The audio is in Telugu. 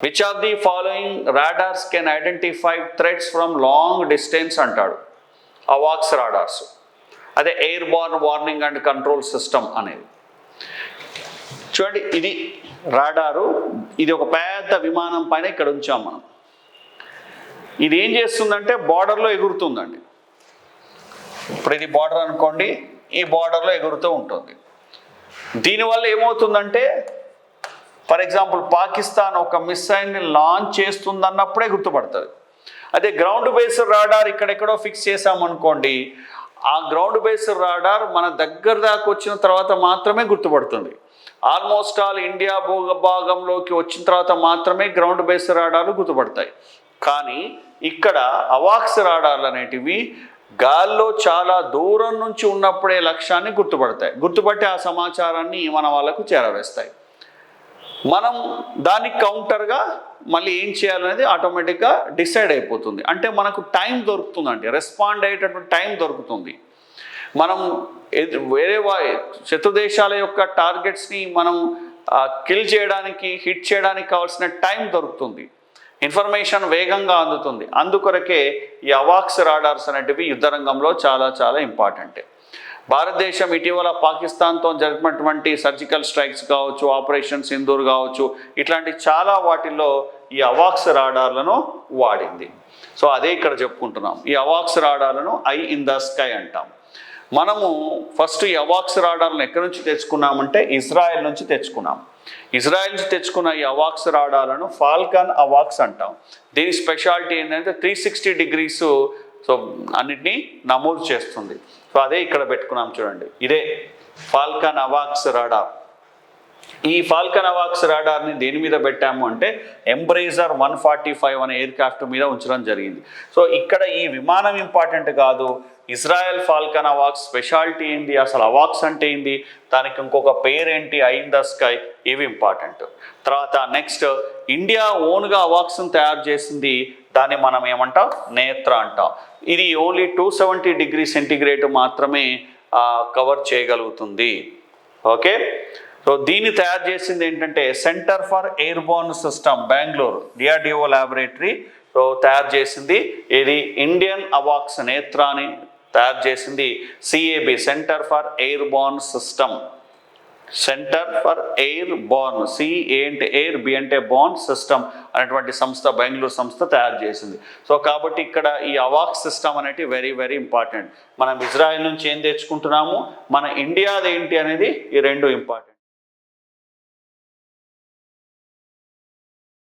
Which of the following radars can identify threats from long distance అంటాడు. అవాక్స్ రాడార్స్, అదే air born warning and control system అనేది. చూడండి, ఇది రాడారు. ఇది ఒక పెద్ద విమానం పైన ఇక్కడ ఉంచాం మనం. ఇది ఏం చేస్తుందంటే బార్డర్లో ఎగురుతుందండి. ఇప్పుడు ఇది బార్డర్ అనుకోండి, ఈ బార్డర్లో ఎగురుతూ ఉంటుంది. దీనివల్ల ఏమవుతుందంటే, ఫర్ ఎగ్జాంపుల్ పాకిస్తాన్ ఒక మిసైల్ని లాంచ్ చేస్తుందన్నప్పుడే గుర్తుపడుతుంది. అదే గ్రౌండ్ బేస్డ్ రాడార్ ఇక్కడెక్కడో ఫిక్స్ చేసామనుకోండి, ఆ గ్రౌండ్ బేస్డ్ రాడార్ మన దగ్గర దాకా వచ్చిన తర్వాత మాత్రమే గుర్తుపడుతుంది. ఆల్మోస్ట్ ఆల్ ఇండియా భూభాగంలోకి వచ్చిన తర్వాత మాత్రమే గ్రౌండ్ బేస్డ్ రాడార్లు గుర్తుపడతాయి. కానీ ఇక్కడ అవాక్స్ రాడార్లు అనేటివి గాల్లో చాలా దూరం నుంచి ఉన్నప్పుడే లక్ష్యాన్ని గుర్తుపడతాయి. గుర్తుపట్టి ఆ సమాచారాన్ని మన వాళ్ళకు చేరవేస్తాయి. మనం దానికి కౌంటర్గా మళ్ళీ ఏం చేయాలనేది ఆటోమేటిక్గా డిసైడ్ అయిపోతుంది. అంటే మనకు టైం దొరుకుతుందండి, రెస్పాండ్ అయ్యేటటువంటి టైం దొరుకుతుంది. మనం వేరే శత్రు దేశాల యొక్క టార్గెట్స్ని మనం కిల్ చేయడానికి, హిట్ చేయడానికి కావాల్సిన టైం దొరుకుతుంది. ఇన్ఫర్మేషన్ వేగంగా అందుతుంది. అందుకొరకే ఈ అవాక్స్ రాడార్స్ అనేటివి యుద్ధ రంగంలో చాలా చాలా ఇంపార్టెంట్. భారతదేశం ఇటీవల పాకిస్తాన్తో జరిపినటువంటి సర్జికల్ స్ట్రైక్స్ కావచ్చు, ఆపరేషన్ సింధూర్ కావచ్చు, ఇట్లాంటి చాలా వాటిల్లో ఈ అవాక్స్ రాడార్లను వాడింది. సో అదే ఇక్కడ చెప్పుకుంటున్నాం. ఈ అవాక్స్ రాడార్లను ఐ ఇన్ ద స్కై అంటాం. మనము ఫస్ట్ ఈ అవాక్స్ రాడార్లను ఎక్కడి నుంచి తెచ్చుకున్నామంటే ఇజ్రాయెల్ నుంచి తెచ్చుకున్నాం. ఇజ్రాయెల్ నుంచి తెచ్చుకున్న ఈ అవాక్స్ రాడార్లను ఫాల్కన్ అవాక్స్ అంటాం. దీని స్పెషాలిటీ ఏంటంటే 360 degrees సో అన్నిటినీ నమోదు చేస్తుంది. సో అదే ఇక్కడ పెట్టుకున్నాం చూడండి, ఇదే ఫాల్కన్ అవాక్స్ రాడార్. ఈ ఫాల్కన్ అవాక్స్ రాడార్ని దేని మీద పెట్టాము అంటే ఎంబ్రేజర్ 145 అనే ఎయిర్ క్రాఫ్ట్ మీద ఉంచడం జరిగింది. సో ఇక్కడ ఈ విమానం ఇంపార్టెంట్ కాదు, ఇజ్రాయెల్ ఫాల్కన్ అవాక్స్ స్పెషాలిటీ ఏంటి, అసలు అవాక్స్ అంటే ఏంటి, దానికి ఇంకొక పేరేంటి, ఐ ఇన్ ద స్కై, ఇవి ఇంపార్టెంట్. తర్వాత నెక్స్ట్, ఇండియా ఓన్గా అవాక్స్ని తయారు చేసింది, దాన్ని మనం ఏమంటాం, నేత్ర అంటాం. ఇది ఓన్లీ 270 degrees సెంటిగ్రేడ్ మాత్రమే కవర్ చేయగలుగుతుంది. ఓకే, సో దీన్ని తయారు చేసింది ఏంటంటే centre for airborne system, Bengaluru DRDO laboratory. So తయారు చేసింది ఇది ఇండియన్ అవాక్స్ నేత్రాని తయారు చేసింది CAB, centre for airborne system. Centre for air borne, C అంటే ఎయిర్, బి అంటే బోర్న్, సిస్టమ్ అనేటువంటి సంస్థ, బెంగళూరు సంస్థ తయారు చేసింది. సో కాబట్టి ఇక్కడ ఈ అవాక్స్ సిస్టమ్ అనేది వెరీ వెరీ ఇంపార్టెంట్. మనం ఇజ్రాయెల్ నుంచి ఏం తెచ్చుకుంటున్నాము, మన ఇండియాది ఏంటి అనేది, ఈ రెండు ఇంపార్టెంట్.